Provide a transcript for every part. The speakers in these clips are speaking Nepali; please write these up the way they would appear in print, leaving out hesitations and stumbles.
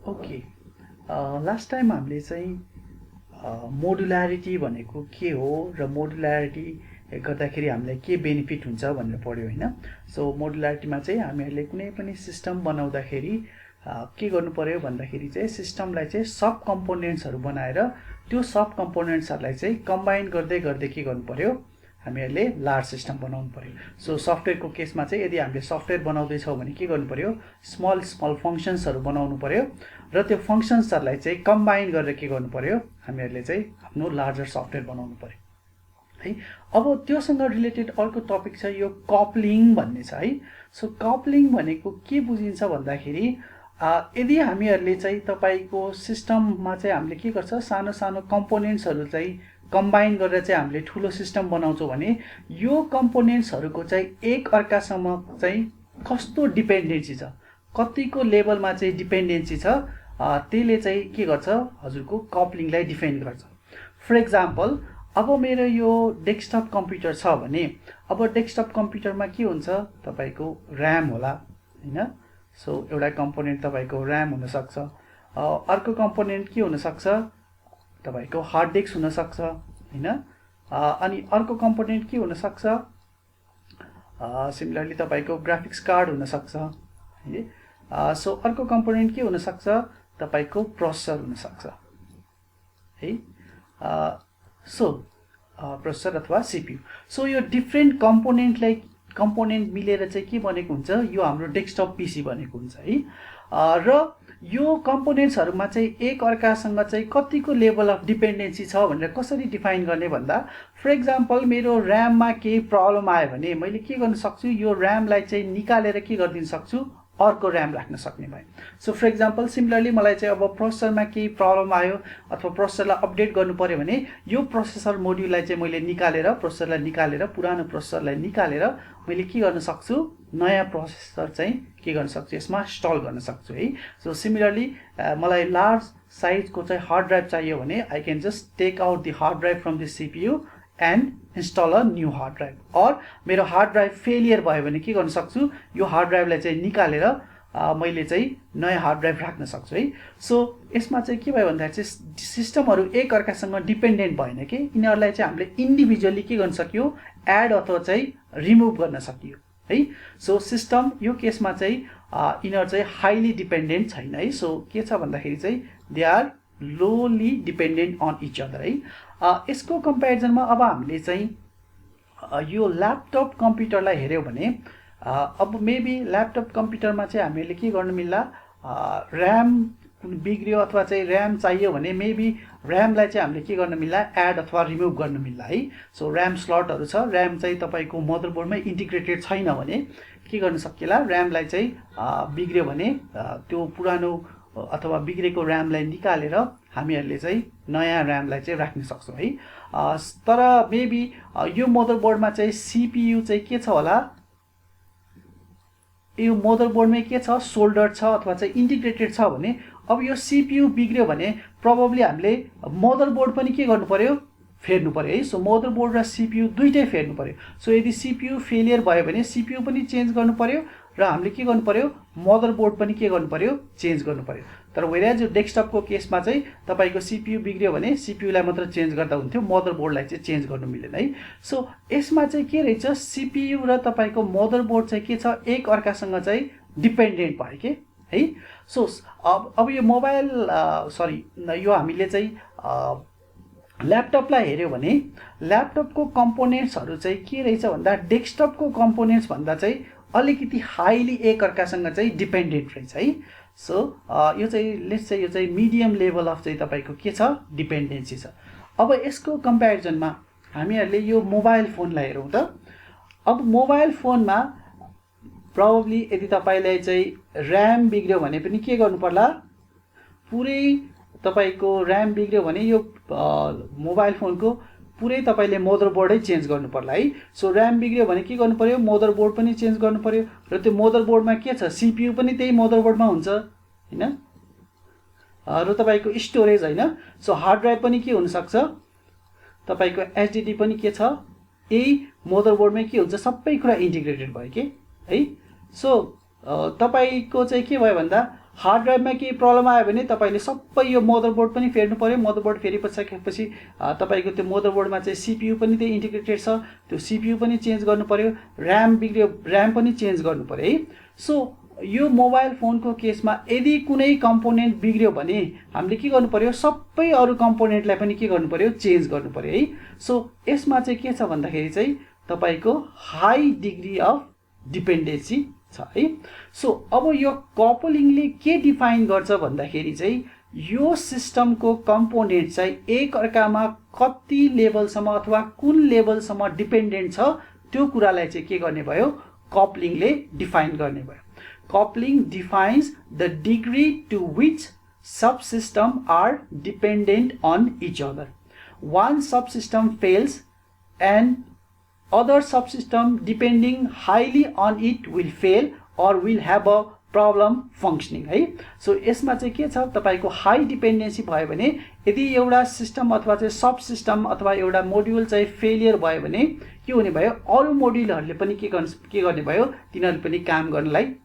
ओके, लास्ट टाइम हामीले चाहिँ मोडुल्यारिटी भनेको के हो र मोडुल्यारिटी गर्दाखेरि हामीलाई के बेनिफिट हुन्छ भनेर पढ्यो होइन। सो मोडुल्यारिटीमा चाहिँ हामीहरूले कुनै पनि सिस्टम बनाउँदाखेरि के गर्नु पर्यो भन्दाखेरि चाहिँ सिस्टमलाई चाहिँ सब कम्पोनेन्ट्सहरू बनाएर त्यो सब कम्पोनेन्ट्सहरूलाई चाहिँ कम्बाइन गर्दै गर्दै के गर्नु पर्यो, हामीहरूले लार्ज सिस्टम बनाउनु पर्यो। सो सफ्टवेयरको केसमा चाहिँ यदि हामीले सफ्टवेयर बनाउँदैछौँ भने के गर्नु पर्यो, स्मल स्मल फङ्सन्सहरू बनाउनु पर्यो र त्यो फङ्सन्सहरूलाई चाहिँ कम्बाइन गरेर के गर्नु पर्यो, हामीहरूले चाहिँ आफ्नो लार्जर सफ्टवेयर बनाउनु पर्यो है। अब त्योसँग रिलेटेड अर्को टपिक छ यो कपलिङ भन्ने छ है। सो कपलिङ भनेको के बुझिन्छ भन्दाखेरि यदि हामीहरूले चाहिँ तपाईँको सिस्टममा चाहिँ हामीले के गर्छ, सानो सानो कम्पोनेन्ट्सहरू चाहिँ कम्बाइन गरेर चाहिँ हामीले ठुलो सिस्टम बनाउँछौँ भने यो कम्पोनेन्ट्सहरूको चाहिँ एक अर्कासँग चाहिँ कस्तो डिपेन्डेन्सी छ, कतिको लेभलमा चाहिँ डिपेन्डेन्सी छ, त्यसले चाहिँ के गर्छ, हजुरको कपलिङलाई डिफाइन गर्छ। फर एक्जाम्पल, अब मेरो यो डेस्कटप कम्प्युटर छ भने अब डेस्कटप कम्प्युटरमा के हुन्छ, तपाईँको ऱ्याम होला होइन। सो एउटा कम्पोनेन्ट तपाईँको ऱ्याम हुनसक्छ, अर्को कम्पोनेन्ट के हुनसक्छ, तपाईँको हार्ड डिस्क हुनसक्छ होइन। अनि अर्को कम्पोनेन्ट के हुनसक्छ, सिमिलरली तपाईँको ग्राफिक्स कार्ड हुनसक्छ है। सो अर्को कम्पोनेन्ट के हुनसक्छ, तपाईँको प्रोसेसर हुनसक्छ है। सो प्रोसेसर अथवा सिपियु। सो यो डिफ्रेन्ट कम्पोनेन्ट मिलेर चाहिँ के बनेको हुन्छ, यो हाम्रो डेस्कटप पिसी बनेको हुन्छ है। र यो कम्पोनेन्ट्सहरूमा चाहिँ एक अर्कासँग चाहिँ कतिको लेभल अफ डिपेन्डेन्सी छ भनेर कसरी डिफाइन गर्ने भन्दा, फर एक्जाम्पल मेरो ऱ्याममा केही प्रब्लम आयो भने मैले के गर्न सक्छु, यो ऱ्यामलाई चाहिँ निकालेर के गरिदिन सक्छु, अर्को ऱ्याम राख्न सक्ने भए। सो फर एक्जाम्पल सिमिलरली मलाई चाहिँ अब प्रोसेसरमा केही प्रब्लम आयो अथवा प्रोसेसरलाई अपडेट गर्नु पर्यो भने यो प्रोसेसर मोड्युललाई चाहिँ मैले निकालेर पुरानो प्रोसेसरलाई निकालेर मैले के गर्न सक्छु, नयाँ प्रोसेसर चाहिँ के गर्न सक्छु, यसमा इन्स्टल गर्न सक्छु है। सो सिमिलरली मलाई लार्ज साइजको चाहिँ हार्ड ड्राइभ चाहियो भने I can just take out the hard drive from the CPU and install a new hard drive. Or मेरो हार्ड ड्राइभ फेलियर भयो भने के गर्न सक्छु, यो हार्ड ड्राइभलाई चाहिँ निकालेर मैले चाहिँ नयाँ हार्ड ड्राइभ राख्न सक्छु है। सो यसमा चाहिँ के भयो भन्दाखेरि चाहिँ सिस्टमहरू एक अर्कासँग डिपेन्डेन्ट भएन कि यिनीहरूलाई चाहिँ हामीले इन्डिभिजुअली के गर्न सक्यो, एड अथवा चाहिँ रिमुभ गर्न सकियो है। सो सिस्टम यो केसमा चाहिँ यिनीहरू चाहिँ हाइली डिपेन्डेन्ट छैन है। सो के छ भन्दाखेरि चाहिँ दे आर लोली डिपेन्डेन्ट अन इच अदर है। यसको कम्पेरिजनमा अब हामीले चाहिँ यो ल्यापटप कम्प्युटरलाई हेऱ्यौँ भने अब मेबी ल्यापटप कम्प्युटरमा चाहिँ हामीले के गर्न मिल्ला, ऱ्याम बिग्रियो अथवा चाहिँ ऱ्याम चाहियो भने मेबी ऱ्यामलाई चाहिँ हामीले के गर्न मिल्ला, एड अथवा रिमुभ गर्न मिल्ला है। सो ऱ्याम स्लटहरू छ, ऱ्याम चाहिँ तपाईँको मदरबोर्डमै इन्टिग्रेटेड छैन भने के गर्न सकिएला, ऱ्यामलाई चाहिँ बिग्रियो भने त्यो पुरानो अथवा बिग्रेको ऱ्यामलाई निकालेर हामीहरूले चाहिँ नयाँ ऱ्यामलाई चाहिँ राख्न सक्छौँ है। तर मेबी यो मदरबोर्डमा चाहिँ सिपियु चाहिँ के छ होला, यो मदरबोर्डमै के छ, सोल्डर छ अथवा चाहिँ इन्टिग्रेटेड छ भने अब यो सिपियु बिग्रियो भने प्रोबब्ली हामीले मदरबोर्ड पनि के गर्नु पर्यो, फेर्नु पर्यो है। सो मदरबोर्ड र सिपियु दुइटै फेर्नु पर्यो। सो यदि सिपियु फेलियर भयो भने सिपियु पनि चेन्ज गर्नु पर्यो र हामीले के गर्नु पर्यो, मदरबोर्ड पनि के गर्नु पर्यो, चेन्ज गर्नु पर्यो। तर वेराज यो डेस्कटपको केसमा चाहिँ तपाईँको सिपियु बिग्रियो भने सिपियुलाई मात्र चेन्ज गर्दा हुन्थ्यो, मदरबोर्डलाई चाहिँ चेन्ज गर्नु मिलेन है। सो यसमा चाहिँ के रहेछ, सिपियु र तपाईँको मदरबोर्ड चाहिँ के छ, एक अर्कासँग चाहिँ डिपेन्डेन्ट भयो के है। सो अब यो मोबाइल यो हामीले चाहिँ ल्यापटपलाई हेऱ्यो भने ल्यापटपको कम्पोनेन्ट्सहरू चाहिँ के रहेछ भन्दा डेस्कटपको कम्पोनेन्ट्स भन्दा चाहिँ अलिकति हाइली एक अर्कासँग चाहिँ डिपेन्डेन्ट रहेछ है। सो यो चाहिँ लेट्स चाहिँ यो चाहिँ मिडियम लेभल अफ चाहिँ तपाईँको के छ, डिपेन्डेन्सी छ। अब यसको कम्पेरिजनमा हामीहरूले यो मोबाइल फोनलाई हेरौँ त। अब मोबाइल फोनमा प्रोबब्ली यदि तपाईँलाई चाहिँ ऱ्याम बिग्रियो भने पनि के गर्नु पर्ला, पुरै तपाईँको ऱ्याम बिग्रियो भने यो मोबाइल फोनको पुरै तपाईँले मदरबोर्डै चेन्ज गर्नु पर्ला है। सो ऱ्याम बिग्रियो भने के गर्नु पर्यो, मदरबोर्ड पनि चेन्ज गर्नु पर्यो र त्यो मदरबोर्डमा के छ, सिपियु पनि त्यही मदरबोर्डमा हुन्छ हैन, र तपाईँको स्टोरेज हैन। सो हार्ड ड्राइभ पनि के हुनसक्छ, तपाईँको एचडिडी पनि के छ, यही मदरबोर्डमै के हुन्छ, सबै कुरा इन्टिग्रेटेड भयो के है। सो तपाईको चाहिँ के भयो भन्दा हार्ड ड्राइभमा केही प्रब्लम आयो भने तपाईले सबै यो मदरबोर्ड पनि फेर्नु पर्यो। मदरबोर्ड फेरिसकेपछि तपाईको त्यो मदरबोर्डमा चाहिँ सीपीयू पनि त्यही इन्टिग्रेटेड छ, त्यो सीपीयू पनि चेन्ज गर्नु पर्यो, र्याम बिग्रियो र्याम पनि चेन्ज गर्नु पर्यो है। सो यो मोबाइल फोनको केसमा यदि कुनै कम्पोनेन्ट बिग्रियो भने हामीले के गर्नु पर्यो, सबै अरु कम्पोनेन्टलाई पनि के गर्नु पर्यो, चेन्ज गर्नु पर्यो है। सो यसमा चाहिँ के छ भन्दाखेरि चाहिँ तपाईको हाई डिग्री अफ डिपेन्डेन्सी छ है। सो अब यो कपलिङले के डिफाइन गर्छ भन्दाखेरि चाहिँ यो सिस्टमको कम्पोनेन्ट चाहिँ एक अर्कामा कति लेभलसम्म अथवा कुन लेभलसम्म डिपेन्डेन्ट छ त्यो कुरालाई चाहिँ के गर्ने भयो, कपलिङले डिफाइन गर्ने भयो। Coupling defines the degree to which subsystems are dependent on each other. One subsystem fails and other subsystem depending highly on it will fail or will have a problem functioning है। सो यसमा चाहिँ के छ, तपाईको हाई डिपेन्डेन्सी भयो भने यदि एउटा सिस्टम अथवा चाहिँ सब सिस्टम अथवा एउटा मोड्युल चाहिँ फेलियर भयो भने के हुने भयो, अरु मोड्युलहरुले पनि के गर्ने भयो, तिनीहरुले पनि काम गर्नलाई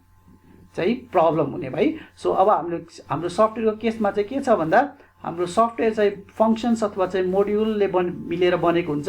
चाहिँ प्रब्लम हुने भाइ। सो अब हाम्रो सफ्टवेयरको केसमा चाहिँ के छ भन्दा हाम्रो सफ्टवेयर चाहिँ फंक्शन्स अथवा चाहिँ मोड्युलले मिलेर बनेको हुन्छ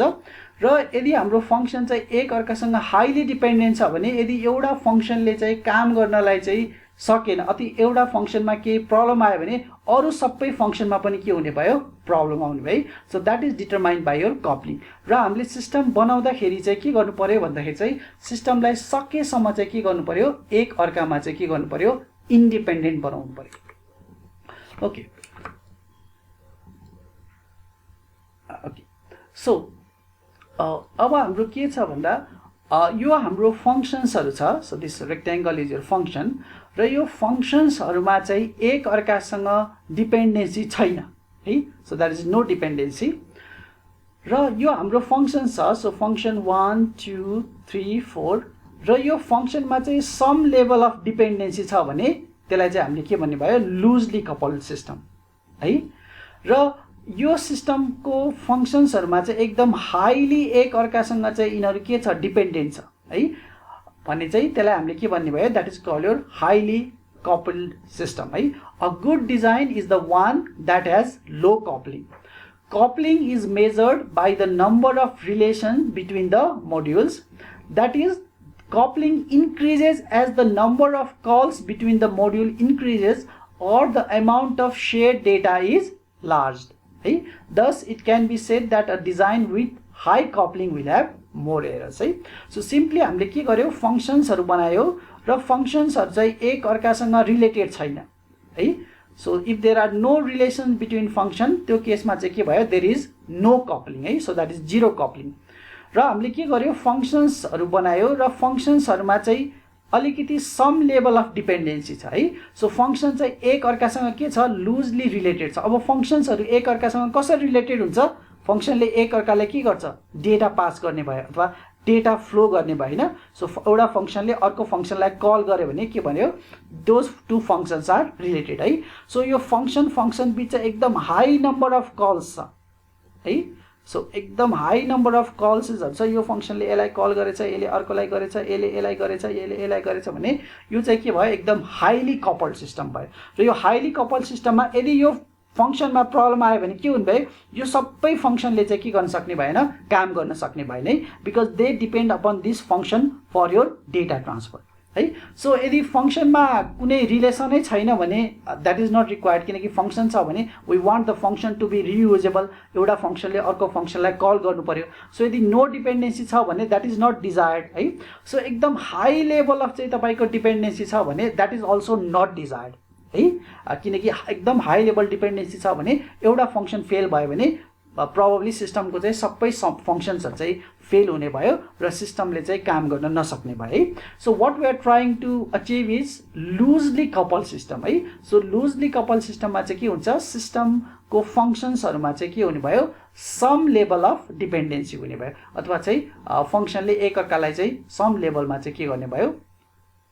र यदि हाम्रो फंक्शन चाहिँ एक अर्कासँग हाईली डिपेन्डेन्ट छ भने यदि एउटा फंक्शनले चाहिँ काम गर्नलाई चाहिँ सकेन अथवा एउटा फंक्शनमा केही प्रब्लम आयो भने अरु सबै फंक्शनमा पनि के हुने भयो, प्रब्लम आउने भयो। So that is determined by your coupling. र हामीले सिस्टम बनाउँदाखेरि चाहिँ के गर्नु पर्यो भन्दाखेरि चाहिँ सिस्टमलाई सकेसम्म चाहिँ के गर्नु पर्यो, एक अर्कामा चाहिँ के गर्नु पर्यो, इन्डिपेन्डेन्ट बनाउनु पर्यो। ओके ओके सो अब हाम्रो के छ भन्दा यो हाम्रो फंक्शन्सहरु छ। So this rectangle is your function र यो फंक्शन्सहरुमा चाहिँ एक अर्कासँग डिपेन्डेन्सी छैन है। So that is no dependency र यो हाम्रो फंक्शन छ। सो फंक्शन 1 2 3 4 र यो फंक्शनमा चाहिँ सम लेभल अफ डिपेन्डेन्सी छ भने त्यसलाई चाहिँ हामीले के भन्ने भयो, लुजली कपल्ड सिस्टम है। र यो सिस्टमको फंक्शन्सहरुमा चाहिँ एकदम हाईली एक अर्कासँग चाहिँ यिनीहरु के छ, डिपेन्डेन्ट छ है भन्ने चाहिँ त्यसलाई हामीले के भन्ने भयो, that is called your highly coupled system है। A good design is the one that has low coupling. Coupling is measured by the number of relation between the modules. That is coupling increases as the number of calls between the module increases or the amount of shared data is large है। Thus it can be said that a design with high coupling will have more errors है। So simply हामीले के गर्यो, फंक्शन्सहरु बनायो र फंक्शन्सहरु चाहिँ एक अर्कासँग रिलेटेड छैन है। So if there are no relations between function त्यो केसमा चाहिँ के भयो, there is no coupling है। So that is zero coupling। र हामीले के गर्यो, फंक्शन्सहरु बनायो र फंक्शन्सहरुमा चाहिँ अलिकति सम लेभल अफ डिपेन्डेन्सी छ है। सो फंक्शन चाहिँ एक अर्कासँग के छ, लुजली रिलेटेड छ। अब फंक्शन्सहरु एक अर्कासँग कसरी रिलेटेड हुन्छ, फंक्शनले एक अर्कालाई के गर्छ, डेटा पास गर्ने भयो अथवा डेटा फ्लो गर्ने भयो हैन। सो एउटा फंक्शनले अर्को फंक्शनलाई कल गर्यो भने के भन्यो, those two functions are related है। सो यो फंक्शन बीच एकदम हाई नम्बर अफ कल्स छ है। सो एकदम हाई नम्बर अफ कल्स छ। यो फंक्शनले यसलाई कल गरेछ, यसले अर्कोलाई गरेछ, यसले यसलाई गरेछ, यसले यसलाई गरेछ भने यो चाहिँ के भयो, एकदम हाईली कपल्ड सिस्टम भयो। र यो हाईली कपल्ड सिस्टममा यदि यो फंक्शनमा प्रब्लम आयो भने के हुने भयो, यो सबै फंक्शनले चाहिँ के गर्न सक्ने भएन, काम गर्न सक्ने भएन है। Because they depend upon this function for your data transfer है। सो यदि फंक्शनमा कुनै रिलेसनै छैन भने दैट इज नट रिक्वायर्ड, किनकि फंक्शन छ भने we want the function to be reusable. एउटा फंक्शनले अर्को फंक्शनलाई कल गर्नु पर्यो। सो यदि नो डिपेन्डेन्सी छ भने दैट इज नट डिजायर्ड है। सो एकदम हाई लेभल अफ चाहिँ तपाईको डिपेन्डेन्सी छ भने that is also not desired है। किनकि एकदम हाई लेभल डिपेन्डेन्सी छ भने एउटा फंक्शन फेल भयो भने प्रोबेबली सिस्टमको चाहिँ सबै फंक्शन्सहरु चाहिँ फेल हुने भयो र सिस्टमले चाहिँ काम गर्न नसक्ने भयो है। So what we are trying to achieve is loosely couple system है। सो लुजली कपल सिस्टममा चाहिँ के हुन्छ, सिस्टमको फंक्शन्सहरुमा चाहिँ के हुने भयो, सम लेभल अफ डिपेन्डेन्सी हुने भयो अथवा चाहिँ फंक्शनले एक अर्कालाई चाहिँ सम लेभलमा चाहिँ के गर्ने भयो,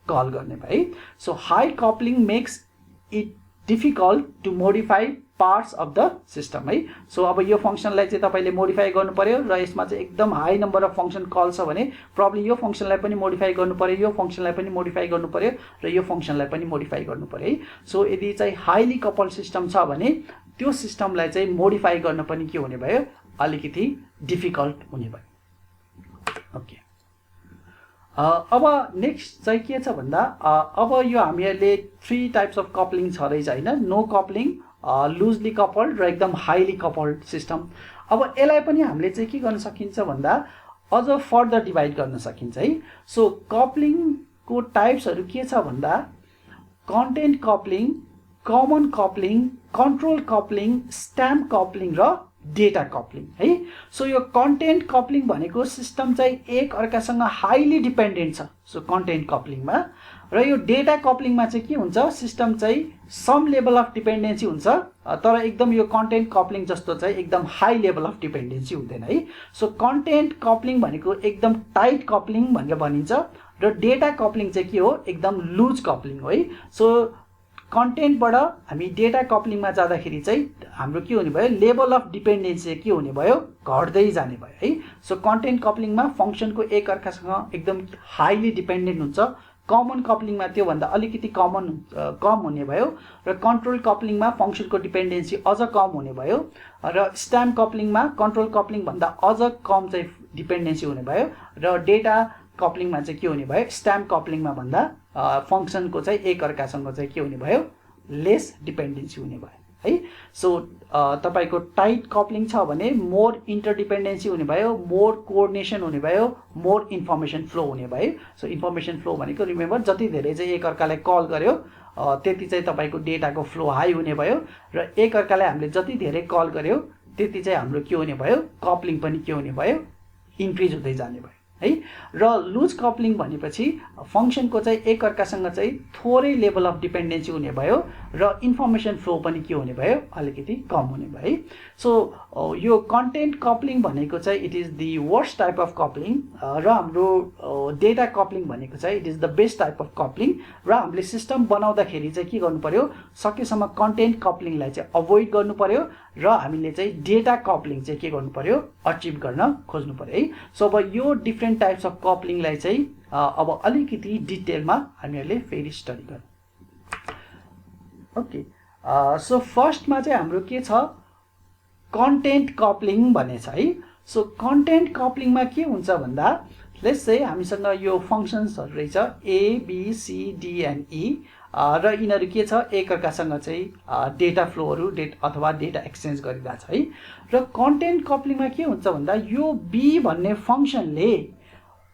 कल गर्ने भयो है। So high coupling makes it difficult to modify parts of the system है। सो अब यो फंक्सनलाई चाहिँ तपाईले मोडिफाई गर्नु पर्यो र यसमा चाहिँ एकदम high number of function call छ भने प्रब्लम यो फंक्सनलाई पनि मोडिफाई गर्नु पर्यो, यो फंक्सनलाई पनि मोडिफाई गर्नु पर्यो र यो फंक्सनलाई पनि मोडिफाई गर्नु पर्यो है। सो यदि चाहिँ हाईली कपल्ड सिस्टम छ भने त्यो सिस्टमलाई चाहिँ मोडिफाई गर्न पनि के हुने भयो, अलिकति डिफिकल्ट हुने भयो। ओके, अब नेक्स्ट चाहिँ के छ भन्दा अब यो हामीहरूले 3 टाइप्स अफ कपलिङ छ रहेछ हैन, नो कपलिङ, लुजली कपल्ड र एकदम हाईली कपल्ड सिस्टम। अब यसलाई पनि हामीले चाहिँ के गर्न सकिन्छ भन्दा अझ फर्दर डिभाइड गर्न सकिन्छ है। सो कपलिङको टाइप्सहरू के छ भन्दा content कपलिङ, common कपलिङ, control कपलिङ, stamp coupling र डेटा कपलिङ है। सो यो कन्टेन्ट कपलिङ भनेको सिस्टम चाहिँ एक अर्कासँग हाईली डिपेन्डेन्ट छ, सो कन्टेन्ट कपलिङमा। र यो डेटा कपलिङमा चाहिँ के हुन्छ, सिस्टम चाहिँ सम लेभल अफ डिपेन्डेन्सी हुन्छ तर एकदम यो कन्टेन्ट कपलिङ जस्तो चाहिँ एकदम हाई लेभल अफ डिपेन्डेन्सी हुँदैन है। सो कन्टेन्ट कपलिङ भनेको एकदम टाइट कपलिङ भनेर भनिन्छ र डेटा कपलिङ चाहिँ के हो, एकदम लुज कपलिङ हो है। सो कन्टेन्टबाट हामी डेटा कपलिङमा जाँदाखेरि चाहिँ हाम्रो के हुने भयो, लेभल अफ डिपेन्डेन्सी के हुने भयो, घट्दै जाने भयो है। सो कन्टेन्ट कपलिङमा फंक्सनको एक अर्कासँग एकदम हाईली डिपेन्डेन्ट हुन्छ, कमन कपलिङमा त्योभन्दा अलिकति कम हुने भयो र कन्ट्रोल कपलिङमा फंक्सनको डिपेन्डेन्सी अझ कम हुने भयो र स्ट्याम्प कपलिङमा कन्ट्रोल कपलिङ भन्दा अझ कम चाहिँ डिपेन्डेन्सी हुने भयो र डेटा कपलिङमा चाहिँ के हुने भयो, स्ट्याम्प कपलिङमा भन्दा फंक्सनको चाहिँ एक अर्कासँग चाहिँ के हुने भयो, लेस डिपेन्डेन्सी हुने भयो है। सो तपाईको टाइट कपलिङ छ भने मोर इन्टरडिपेन्डेन्सी हुने भयो, मोर कोअर्डिनेसन हुने भयो, मोर इन्फर्मेसन फ्लो हुने भयो। सो इन्फर्मेसन फ्लो भनेको रिमेम्बर जति धेरै चाहिँ एक अर्कालाई कल गर्यो त्यति चाहिँ तपाईको डेटाको फ्लो हाई हुने भयो र एक अर्कालाई हामीले जति धेरै कल गर्यो त्यति चाहिँ हाम्रो के हुने भयो, कपलिङ पनि के हुने भयो, इन्क्रिज हुँदै जाने भयो है। र लुज कपलिङ भनेपछि फंक्सनको चाहिँ एक अर्कासँग चाहिँ थोरै लेभल अफ डिपेन्डेन्सी हुने भयो र इन्फर्मेसन फ्लो पनि के हुने भयो, अलिकति कम हुने भयो है। सो यो कन्टेन्ट कपलिङ भनेको चाहिँ it is the worst type of coupling र हाम्रो डेटा कपलिङ भनेको चाहिँ it is the best type of coupling. र हामीले सिस्टम बनाउँदाखेरि चाहिँ के गर्नु पर्यो, सकेसम्म कन्टेन्ट कपलिङलाई चाहिँ अभोइड गर्नु पर्यो र हामीले चाहिँ डेटा कपलिङ चाहिँ के गर्नु पर्यो, अचिभ गर्न खोज्नु पर्यो है। सो अब यो डिफ्रेन्ट टाइप्स अफ कपलिङलाई चाहिँ अब अलिकति डिटेलमा हामीहरूले फेरि स्टडी गरौँ। ओके, सो फर्स्टमा चाहिँ हाम्रो के छ, कन्टेन्ट कपलिङ भन्ने छ है। सो कन्टेन्ट कपलिङमा के हुन्छ भन्दा लेट्स से हामीसँग यो फंक्सन्सहरु रहेछ A B C D and E र यिनीहरु के छ, एक अर्कासँग चाहिँ डेटा फ्लोहरु अथवा डेटा एक्सचेन्ज गरिरहेछ है। र कन्टेन्ट कपलिङमा के हुन्छ भन्दा यो बी भन्ने फंक्सनले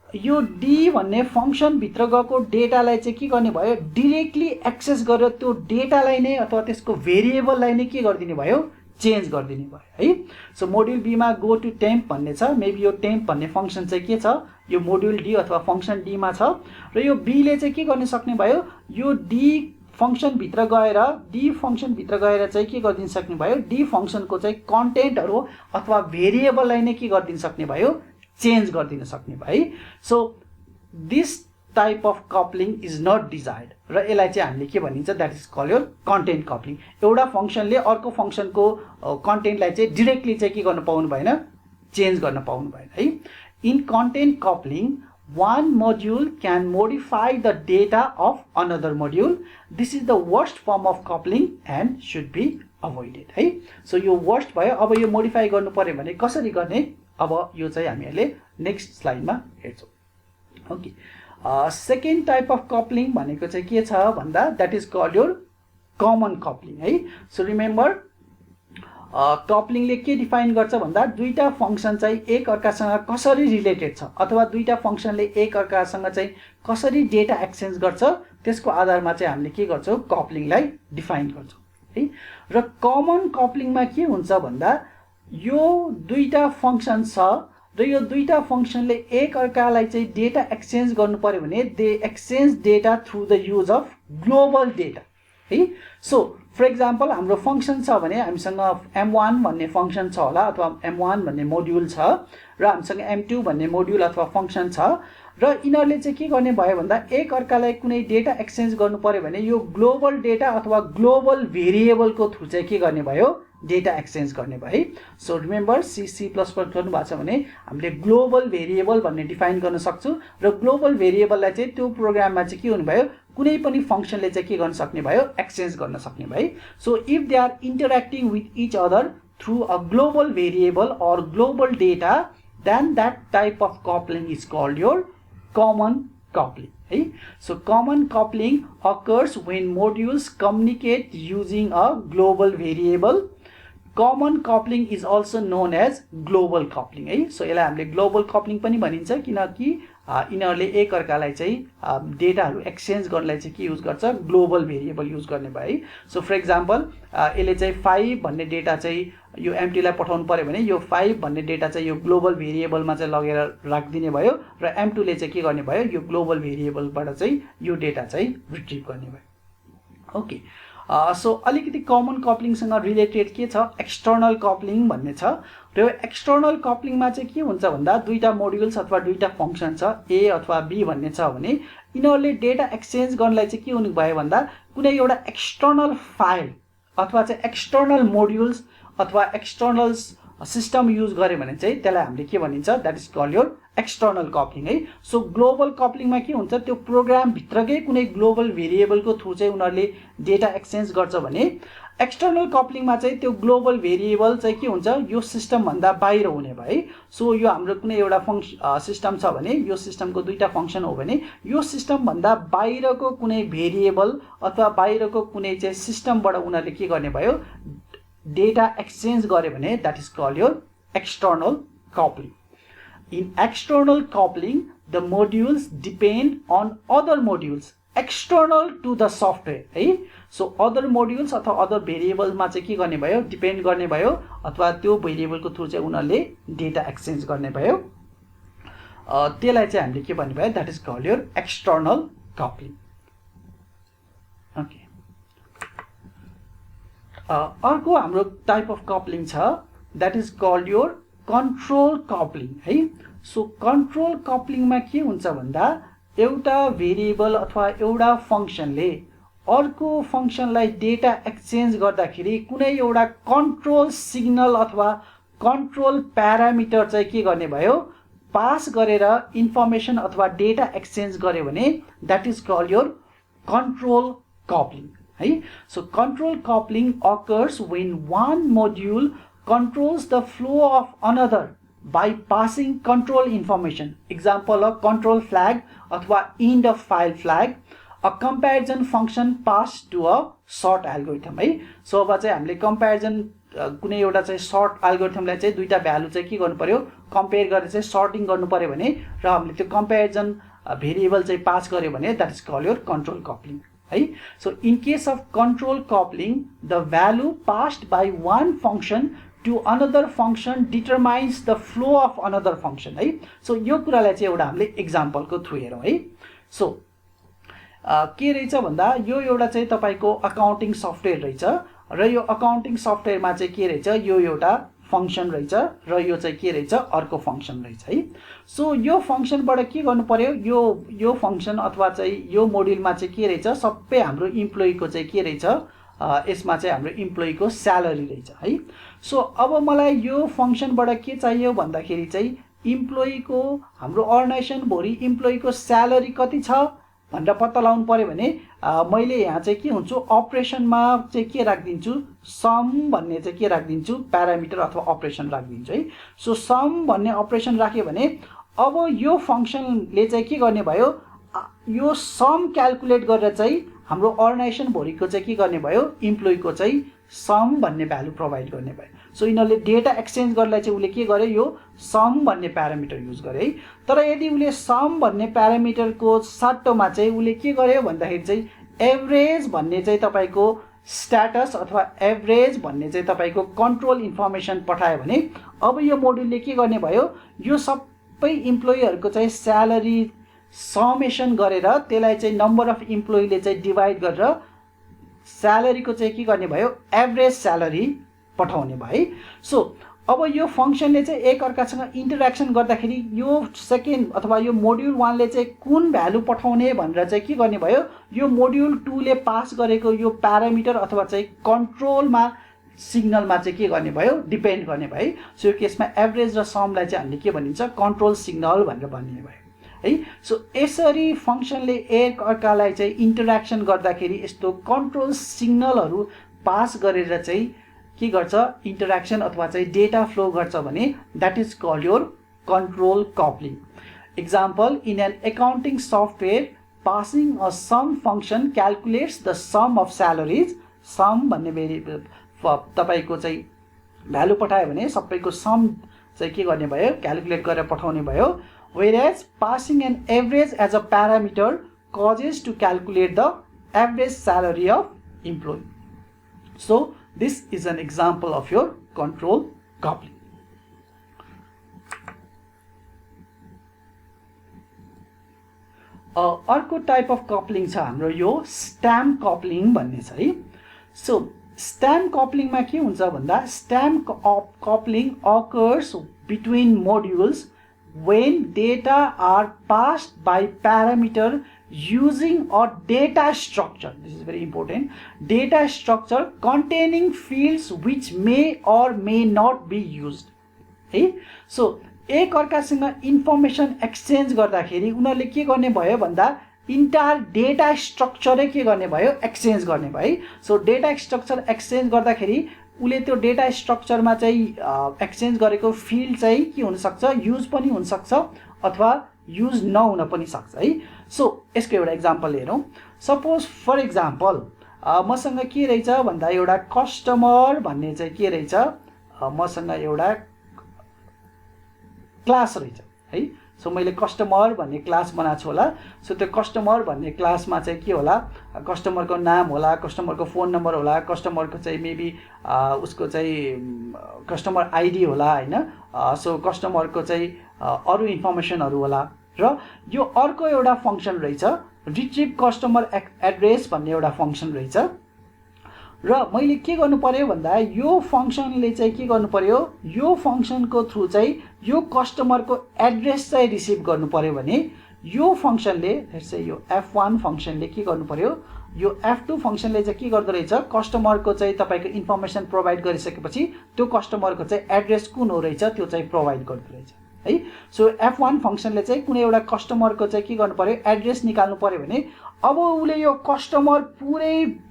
यो डी भन्ने फंक्सन भित्र गएको डेटालाई चाहिँ के गर्ने भयो, डाइरेक्टली एक्सेस गरेर त्यो डेटालाई नै अथवा त्यसको भेरिएबललाई नै के गरिदिने भयो, चेन्ज गरिदिने भयो है। सो मोड्युल बी मा गो टु टेम्प भन्ने छ, मेबी यो टेम्प भन्ने फंक्सन चाहिँ के छ, यो मोड्युल डी अथवा फंक्सन डी मा छ र यो बी ले चाहिँ के गर्न सक्ने भयो, यो डी फंक्सन भित्र गएर चाहिँ के गरिदिन सक्ने भयो, डी फंक्सनको चाहिँ कन्टेन्टहरु अथवा भेरिएबललाई नै के गरिदिन सक्ने भयो, चेन्ज गरिदिन सक्ने भयो है। So this type of coupling is not desired र यसलाई चाहिँ हामीले के भनिन्छ, that is called your content coupling. एउटा फंक्सनले अर्को फंक्सनको कन्टेन्टलाई चाहिँ डाइरेक्टली चाहिँ के गर्न पाउनु भएन, चेन्ज गर्न पाउनु भएन है। In content coupling one module can modify the data of another module. This is the worst form of coupling and should be avoided है। सो यो वर्स्ट भयो। अब यो मोडिफाई गर्नु पर्यो भने कसरी गर्ने, अब यो चाहिँ हामीहरूले नेक्स्ट स्लाइडमा हेर्छौं। Okay, second type of coupling भनेको चाहिँ के छ भन्दा that is called your common coupling है। सो रिमेम्बर कपलिङले के डिफाइन गर्छ भन्दा दुईटा फंक्सन चाहिँ एक अर्कासँग कसरी रिलेटेड छ अथवा दुईटा फंक्सनले एक अर्कासँग चाहिँ कसरी डेटा एक्सचेन्ज गर्छ त्यसको आधारमा चाहिँ हामीले के गर्छौं, कपलिङलाई डिफाइन गर्छौं है। र कमन कपलिङमा के हुन्छ भन्दा यो दुईटा फंक्सन छ र यो दुईटा फंक्सनले एक अर्कालाई चाहिँ डेटा एक्सचेन्ज गर्नु पर्यो भने they exchange data through the use of global data है। सो फर एक्जाम्पल हाम्रो फंक्सन छ भने हामीसँग m1 भन्ने फंक्सन छ होला अथवा m1 भन्ने मोड्युल छ र हामीसँग m2 भन्ने मोड्युल अथवा फंक्सन छ र यिनीहरूले चाहिँ के गर्ने भयो भन्दा एक अर्कालाई कुनै डेटा एक्सचेन्ज गर्नु पर्यो भने यो ग्लोबल डेटा अथवा ग्लोबल भेरिएबलको थ्रु चाहिँ के गर्ने भयो डेटा एक्सचेन्ज गर्ने भयो है। सो रिमेम्बर C++ गर्नु भएको छ भने हामीले ग्लोबल भेरिएबल भन्ने डिफाइन गर्न सक्छौँ र ग्लोबल भेरिएबललाई चाहिँ त्यो प्रोग्राममा चाहिँ के हुने भयो कुनै पनि फंक्सनले चाहिँ के गर्न सक्ने भयो एक्सचेन्ज गर्न सक्ने भयो। So if they are interacting with each other through a global variable or global data then that type of coupling is called your common coupling है। So common coupling occurs when modules communicate using a global variable. Common coupling is also known as global coupling है। So यसलाई हामीले global coupling पनि भनिन्छ किनकि यिनीहरूले एक अर्कालाई चाहिँ डेटाहरू एक्सचेन्ज गर्नलाई चाहिँ के युज गर्छ ग्लोबल भेरिएबल युज गर्ने भयो है। सो फर एक्जाम्पल यसले चाहिँ 5 भन्ने डेटा चाहिँ यो एमटीलाई पठाउनु पर्यो भने यो 5 भन्ने डेटा चाहिँ यो ग्लोबल भेरिएबलमा चाहिँ लगेर राखिदिने भयो र एम2ले चाहिँ के गर्ने भयो यो ग्लोबल भेरिएबलबाट चाहिँ यो डेटा चाहिँ रिट्रिभ गर्ने भयो। ओके सो अलिकति कमन कपलिङसँग रिलेटेड के छ एक्सटर्नल कपलिङ भन्ने छ र यो एक्सटर्नल कपलिङमा चाहिँ के हुन्छ भन्दा दुईटा मोड्युल्स अथवा दुईटा फंक्सन छ ए अथवा बी भन्ने छ भने यिनीहरूले डेटा एक्सचेन्ज गर्नलाई चाहिँ के हुने भयो भन्दा कुनै एउटा एक्सटर्नल फाइल अथवा चाहिँ एक्सटर्नल मोड्युल्स अथवा एक्सटर्नल सिस्टम युज गरे भने चाहिँ त्यसलाई हामीले के भनिन्छ that is called your external coupling है। सो ग्लोबल कपलिङमा के हुन्छ त्यो प्रोग्राम भित्रकै कुनै ग्लोबल भेरिएबलको थ्रु चाहिँ उनीहरूले डेटा एक्सचेन्ज गर्छ भने एक्सटर्नल कपलिङमा चाहिँ त्यो ग्लोबल भेरिएबल चाहिँ के हुन्छ यो सिस्टम भन्दा बाहिर हुने भयो। सो यो हाम्रो कुनै एउटा सिस्टम छ भने यो सिस्टमको दुईटा फंक्सन हो भने यो सिस्टम भन्दा बाहिरको कुनै भेरिएबल अथवा बाहिरको कुनै चाहिँ सिस्टमबाट उनीहरूले के गर्ने भयो डेटा एक्सचेन्ज गरे भने that is called your external coupling. In external coupling, the modules depend on other modules external to the software है। So other modules अथवा other variables मा चाहिँ के गर्ने भयो डिपेन्ड गर्ने भयो अथवा त्यो भेरिएबलको थ्रु चाहिँ उनीहरूले डेटा एक्सचेन्ज गर्ने भयो त्यसलाई चाहिँ हामीले के भन्ने भयो that is called your external coupling. Okay अर्को हाम्रो टाइप अफ कपलिङ छ that is called your control coupling है। सो कन्ट्रोल कपलिङमा के हुन्छ भन्दा एउटा भेरिएबल अथवा एउटा फंक्सनले अर्को फंक्सनलाई डेटा एक्सचेन्ज गर्दाखेरि कुनै एउटा कन्ट्रोल सिग्नल अथवा कन्ट्रोल प्यारामिटर चाहिँ के गर्ने भयो पास गरेर इन्फर्मेसन अथवा डेटा एक्सचेन्ज गर्यो भने that is called your control coupling है। So control coupling occurs when one module controls the flow of another by passing control information. Example of control flag अथवा end of file flag, a comparison function passed to a sort algorithm है। सो अब चाहिँ हामीले कम्पेरिजन कुनै एउटा चाहिँ सर्ट एल्गोरिथमलाई चाहिँ दुईटा भ्यालु चाहिँ के गर्नु पर्यो कम्पेयर गरेर चाहिँ सर्टिङ गर्नु पर्यो भने र हामीले त्यो कम्पेरिजन भेरिएबल चाहिँ पास गर्यो भने that is called your control coupling है। So in case of control coupling the value passed by one function to another function determines the flow of another function है। सो यो कुरालाई चाहिँ एउटा हामीले एक्जाम्पलको थ्रु हेरौँ है। सो के रहेछ भन्दा यो एउटा चाहिँ तपाईको अकाउन्टिङ सफ्टवेयर रहेछ र यो अकाउन्टिङ सफ्टवेयरमा चाहिँ के रहेछ यो एउटा फंक्सन रहेछ र यो चाहिँ के रहेछ अर्को फंक्सन रहेछ है। सो यो फंक्सनबाट के गर्नु पर्यो यो फंक्सन अथवा चाहिँ यो मोड्युलमा चाहिँ के रहेछ सबै हाम्रो इम्प्लोइको चाहिँ के रहेछ यसमा चाहिँ हाम्रो इम्प्लोइको स्यालेरी रहेछ है। सो अब मलाई यो फंक्सनबाट के चाहियो भन्दाखेरि चाहिँ इम्प्लोइको हाम्रो अर्गनाइजेसन भरि इम्प्लोइको स्यालेरी कति छ भनेर पत्ता लगाउनु पर्यो भने मैले यहाँ चाहिँ के हुन्छु अपरेसनमा चाहिँ के राखिदिन्छु सम भन्ने चाहिँ के राखिदिन्छु प्यारामिटर अथवा अपरेसन राखिदिन्छु है। सो सम भन्ने अपरेसन राख्यो भने अब यो फंक्सनले चाहिँ के गर्ने भयो यो सम क्याल्कुलेट गरेर चाहिँ हाम्रो अर्गनाइजेसन भरिको चाहिँ के गर्ने भयो इम्प्लोइको चाहिँ सम भन्ने भ्यालु प्रोभाइड गर्ने भयो। सो यिनीहरूले डेटा एक्सचेन्ज गर्नलाई चाहिँ उसले के गर्यो यो सम भन्ने प्यारामिटर युज गर्यो है। तर यदि उसले सम भन्ने प्यारामिटरको सट्टोमा चाहिँ उसले के गर्यो भन्दाखेरि चाहिँ एभरेज भन्ने चाहिँ तपाईको स्ट्याटस अथवा एभरेज भन्ने चाहिँ तपाईको कन्ट्रोल इन्फर्मेसन पठायो भने अब यो मोड्युलले के गर्ने भयो यो सबै इम्प्लोइहरुको चाहिँ स्यालेरी समेसन गरेर त्यसलाई चाहिँ नम्बर अफ इम्प्लोइले चाहिँ डिवाइड गरेर स्यालेरीको चाहिँ के गर्ने भयो एभरेज स्यालेरी पठाउने भयो है। सो अब यो फंक्सनले चाहिँ एक अर्कासँग इन्टरेक्सन गर्दाखेरि यो सेकेन्ड अथवा यो मोड्युल 1 ले चाहिँ कुन भ्यालु पठाउने भनेर चाहिँ के गर्ने भयो, यो मोड्युल 2 ले पास गरेको यो प्यारामिटर अथवा चाहिँ कन्ट्रोलमा सिग्नलमा चाहिँ के गर्ने भयो, डिपेन्ड गर्ने भयो। सो यो केसमा एभरेज र समलाई चाहिँ हामीले के भनिन्छ, कन्ट्रोल सिग्नल भनेर भनिने भयो है। सो यसरी फंक्सनले एक अर्कालाई चाहिँ इन्टरेक्सन गर्दाखेरि यस्तो कन्ट्रोल सिग्नलहरू पास गरेर चाहिँ के गर्छ, इन्टरेक्सन अथवा चाहिँ डेटा फ्लो गर्छ भने that is called your control coupling. Example, in an accounting software passing a sum function calculates the sum of salaries. Sum भन्ने भेरिएबल तपाईको चाहिँ भ्यालु पठायो भने सबैको सम चाहिँ के गर्ने भयो, क्याल्कुलेट गरेर पठाउने भयो। whereas passing an average as a parameter causes to calculate the average salary of employee. So this is an example of your control coupling. अर्को टाइप अफ कपलिङ छ हाम्रो यो स्ट्याम्प कपलिङ भन्ने छ है। सो स्ट्याम्प कपलिङमा के हुन्छ भन्दा stamp कपलिङ occurs between modules when data are passed by parameter using a data structure. This is very important. Data structure containing fields which may or may not be used. है, सो एक अर्कासँग इन्फर्मेसन एक्सचेन्ज गर्दाखेरि उनीहरूले के गर्ने भयो भन्दा इन्टायर डेटा स्ट्रक्चरै के गर्ने भयो, एक्सचेन्ज गर्ने भयो। सो डेटा स्ट्रक्चर एक्सचेन्ज गर्दाखेरि उले त्यो डेटा स्ट्रक्चरमा चाहिँ एक्सचेन्ज गरेको फिल्ड चाहिँ के हुन सक्छ, युज पनि हुन सक्छ अथवा युज नहुन पनि सक्छ है। सो यसको एउटा एक्जाम्पल हेरौँ। सपोज फर एक्जाम्पल मसँग के रहेछ भन्दा एउटा कस्टमर भन्ने चाहिँ के रहेछ, मसँग एउटा क्लास रहेछ है। सो मैले कस्टमर भन्ने क्लास बनाएको छु होला। सो त्यो कस्टमर भन्ने क्लासमा चाहिँ के होला, कस्टमरको नाम होला, कस्टमरको फोन नम्बर होला, कस्टमरको चाहिँ मेबी उसको चाहिँ कस्टमर आइडी होला हैन। सो कस्टमरको चाहिँ अरू इन्फर्मेसनहरू होला। र यो अर्को एउटा फंक्सन रहेछ रिट्रिभ कस्टमर एड्रेस भन्ने एउटा फंक्सन रहेछ। र मैले के गर्नु पर्यो भन्दा यो फंक्सनले चाहिँ के गर्नु पर्यो, यो फंक्सनको थ्रु चाहिँ यो कस्टमरको एड्रेस चाहिँ रिसिभ गर्नु पर्यो भने यो फंक्सनले जस्तै यो f1 फंक्सनले के गर्नु पर्यो, यो f2 फंक्सनले चाहिँ के गर्दो रहेछ, कस्टमरको चाहिँ तपाईको इन्फर्मेसन प्रोवाइड गरिसकेपछि त्यो कस्टमरको चाहिँ एड्रेस कुन हो रहेछ त्यो चाहिँ प्रोवाइड गर्दो रहेछ है। सो f1 फंक्सनले चाहिँ कुनै एउटा कस्टमरको चाहिँ के गर्नु पर्यो, एड्रेस निकाल्नु पर्यो भने अब उले यो कस्टमर पुरै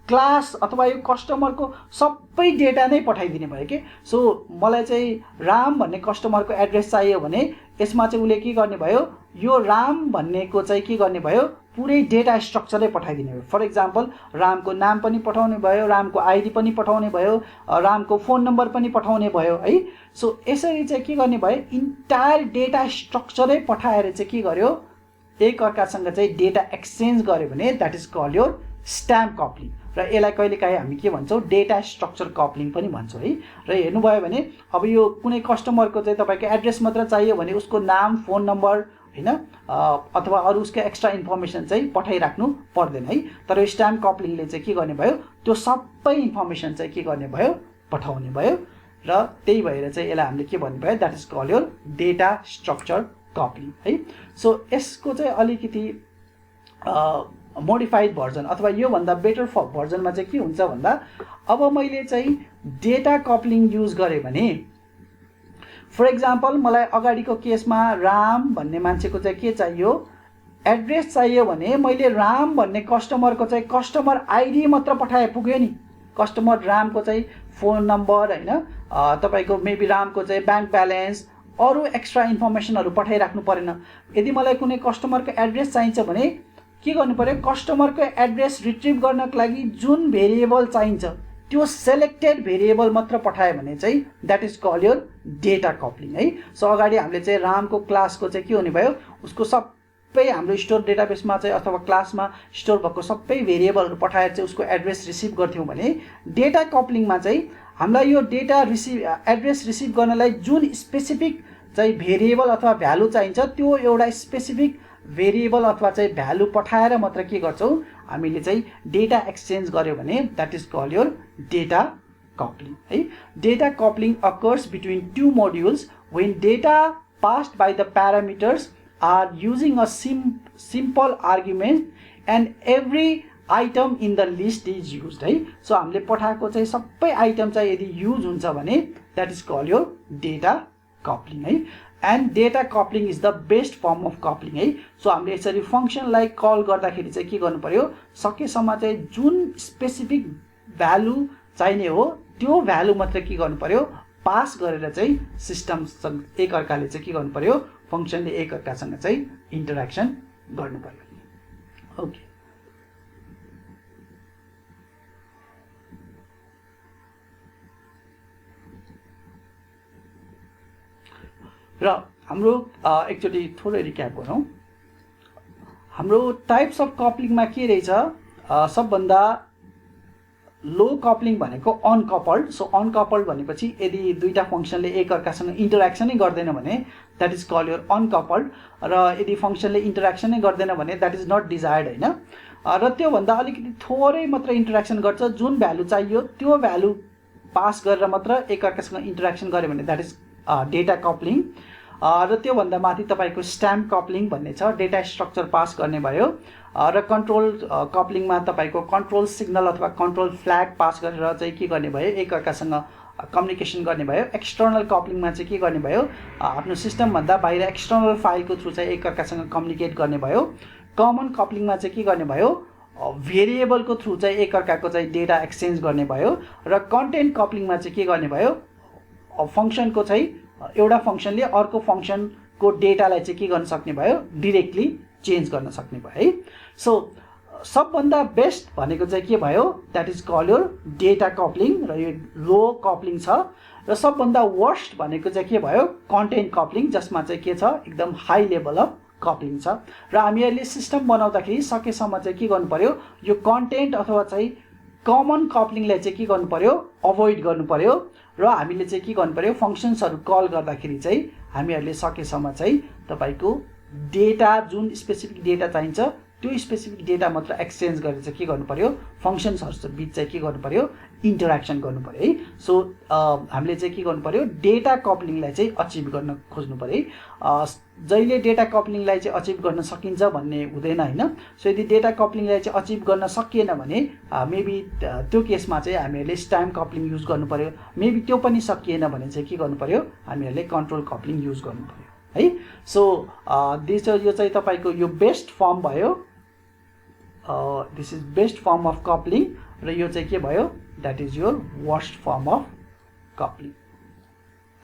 क्लास अथवा यो कस्टमरको सबै डेटा नै पठाइदिने भयो के। सो मलाई चाहिँ राम भन्ने कस्टमरको एड्रेस चाहियो भने यसमा चाहिँ उले के गर्ने भयो, यो राम भन्नेको चाहिँ के गर्ने भयो, पुरै डेटा स्ट्रक्चरै पठाइदिने भयो। फर एक्जाम्पल रामको नाम पनि पठाउने भयो, रामको आइडी पनि पठाउने भयो, रामको फोन नम्बर पनि पठाउने भयो है। सो यसरी चाहिँ के गर्ने भयो, इन्टायर डेटा स्ट्रक्चरै पठाएर चाहिँ के गर्यो, एक अर्कासँग चाहिँ डेटा एक्सचेन्ज गर्यो भने that is called your stamp coupling. र यसलाई कहिलेकाहीँ हामी के भन्छौँ, डेटा स्ट्रक्चर कपलिङ पनि भन्छौँ है। र हेर्नुभयो भने अब यो कुनै कस्टमरको चाहिँ तपाईको एड्रेस मात्र चाहियो भने उसको नाम, फोन नम्बर हैन अथवा अरू उसको एक्स्ट्रा इन्फर्मेसन चाहिँ पठाइराख्नु पर्दैन है। तर स्ट्याम्प कपलिङले चाहिँ के गर्ने भयो, त्यो सबै इन्फर्मेसन चाहिँ के गर्ने भयो, पठाउने भयो। र त्यही भएर चाहिँ यसलाई हामीले के भन्नु भयो, that is called your data structure coupling है। सो यसको चाहिँ अलिकति मोडिफाइड भर्जन अथवा यो भन्दा बेटर भर्जनमा चाहिँ के हुन्छ भन्दा अब मैले चाहिँ डेटा कपलिङ युज गरेँ भने फर एक्जाम्पल मलाई अगाडिको केसमा राम भन्ने मान्छेको चाहिँ के चाहियो, एड्रेस चाहियो भने मैले राम भन्ने कस्टमरको चाहिँ कस्टमर आइडी मात्र पठाए पुग्यो नि। कस्टमर रामको चाहिँ फोन नम्बर हैन, तपाईको मेबी रामको चाहिँ ब्याङ्क ब्यालेन्स, अरू एक्स्ट्रा इन्फर्मेसनहरू पठाइराख्नु परेन। यदि मलाई कुनै कस्टमरको एड्रेस चाहिन्छ भने के गर्नु पर्यो, कस्टमरको एड्रेस रिट्रिभ गर्नको लागि जुन भेरिएबल चाहिन्छ त्यो सेलेक्टेड भेरिएबल मात्र पठायो भने चाहिँ that is called your data coupling है। सो अगाडि हामीले चाहिँ रामको क्लासको चाहिँ के हुने भयो, उसको सबै हाम्रो स्टोर डेटाबेसमा चाहिँ अथवा क्लासमा स्टोर भएको सबै भेरिएबलहरू पठाएर चाहिँ उसको एड्रेस रिसिभ गर्थ्यौँ भने डेटा कपलिङमा चाहिँ हामीलाई यो डेटा एड्रेस रिसिभ गर्नलाई जुन स्पेसिफिक चाहिँ भेरिएबल अथवा भ्यालु चाहिन्छ त्यो एउटा स्पेसिफिक भेरिएबल अथवा चाहिँ भ्यालु पठाएर मात्र के गर्छौँ, हामीले चाहिँ डेटा एक्सचेन्ज गर्यो भने that is called your data coupling है data coupling occurs between two modules when data passed by the parameters are using a simple argument and every item in the list is used है सो हामीले पठाएको चाहिँ सबै आइटम चाहिँ यदि युज हुन्छ भने that is called your data coupling है and data coupling is the best form of coupling है सो हामीले यसरी फंक्सनलाई कल गर्दाखेरि चाहिँ के गर्नु पर्यो सकेसम्म चाहिँ जुन स्पेसिफिक भ्यालु चाहिने हो त्यो भ्यालु मात्र के गर्नु पर्यो पास गरेर चाहिँ सिस्टम एक अर्काले चाहिँ के गर्नु पर्यो फंक्सनले एक अर्कासँग चाहिँ इन्टरेक्सन गर्नु पर्यो ओके र हाम्रो एकचोटि थोरै रिक्याप गरौँ हाम्रो टाइप्स अफ कपलिङमा के रहेछ सबभन्दा लो कपलिङ भनेको अनकपल्ड सो अनकपल्ड भनेपछि यदि दुईटा फंक्सनले एक अर्कासँग इन्टरेक्सनै गर्दैन भने that is called your uncoupled र यदि फंक्सनले इन्टरेक्सनै गर्दैन भने दैट इज नट डिजायर्ड हैन र त्यो भन्दा अलिकति थोरै मात्र इन्टरेक्सन गर्छ जुन भ्यालु चाहियो त्यो भ्यालु पास गरेर मात्र एक अर्कासँग इन्टरेक्सन गर्यो भने दैट इज डेटा कपलिङ र त्यो भन्दा माथि तपाईको स्ट्याम्प कपलिङ भन्ने छ डेटा स्ट्रक्चर पास गर्ने भयो र कन्ट्रोल कपलिङमा तपाईको कन्ट्रोल सिग्नल अथवा कन्ट्रोल फ्ल्याग पास गरेर चाहिँ के गर्ने भयो एक अर्कासँग कम्युनिकेसन गर्ने भयो एक्सटर्नल कपलिङमा चाहिँ के गर्ने भयो आफ्नो सिस्टम भन्दा बाहिर एक्सटर्नल फाइलको थ्रु चाहिँ एक अर्कासँग कम्युनिकेट गर्ने भयो कमन कपलिङमा चाहिँ के गर्ने भयो भेरिएबलको थ्रु चाहिँ एक अर्काको चाहिँ डेटा एक्सचेन्ज गर्ने भयो र कन्टेन्ट कपलिङमा चाहिँ के गर्ने भयो फंक्सनको चाहिँ एउटा फंक्सनले अर्को फंक्सनको डेटालाई चाहिँ के गर्न सक्ने भयो डाइरेक्टली चेन्ज गर्न सक्ने भयो है सो सबभन्दा बेस्ट भनेको चाहिँ के भयो that is called your data coupling र यो लो कपलिङ छ र सबभन्दा वर्स्ट भनेको चाहिँ के भयो कन्टेन्ट कपलिङ जसमा चाहिँ के छ एकदम हाई लेभल अफ कपलिङ छ र हामीहरूले सिस्टम बनाउँदाखेरि सकेसम्म चाहिँ के गर्नु पर्यो यो कन्टेन्ट अथवा चाहिँ कमन कपलिङलाई चाहिँ के गर्नु पर्यो अभोइड गर्नु पर्यो र हामीले चाहिँ के गर्नु पर्यो फंक्सन्सहरु कल गर्दाखेरि चाहिँ हामीहरूले सकेसम्म चाहिँ तपाईको डेटा जुन स्पेसिफिक डेटा चाहिन्छ त्यो स्पेसिफिक डेटा मात्र एक्सचेन्ज गरेर चाहिँ के गर्नु पर्यो फंक्सन्सहरु बीच चाहिँ के गर्नु पर्यो इन्टरेक्सन गर्नु पर्यो है सो हामीले चाहिँ के गर्नु पर्यो डेटा कपलिङलाई चाहिँ अचिभ गर्न खोज्नु पर्यो जहिले डेटा कपलिङलाई चाहिँ अचिभ गर्न सकिन्छ भन्ने हुँदैन हैन सो यदि डेटा कपलिङलाई चाहिँ अचिभ गर्न सकिएन भने मेबी त्यो केसमा चाहिँ हामीहरूले स्ट्याम्प कपलिङ युज गर्नु पर्यो मेबी त्यो पनि सकिएन भने चाहिँ के गर्नु पर्यो हामीहरूले कन्ट्रोल कपलिङ युज गर्नु पर्यो है सो दिस यो चाहिँ तपाईको यो बेस्ट फर्म भयो this is best form of coupling र यो चाहिँ के भयो that is your worst form of coupling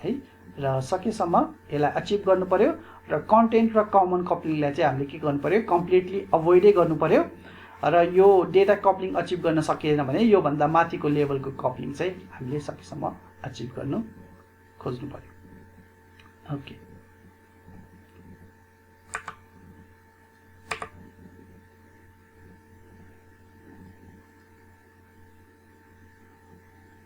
है र सकेसम्म यसलाई अचिभ गर्नु पर्यो र कन्टेन्ट र कमन कपलिङलाई चाहिँ हामीले के गर्नु पर्यो कम्प्लिटली अभोइडै गर्नु पर्यो र यो डेटा कपलिङ अचिभ गर्न सकिएन भने यो भन्दा माथिको लेभलको कपलिङ चाहिँ हामीले सकेसम्म अचिभ गर्नु खोज्नु पर्यो ओके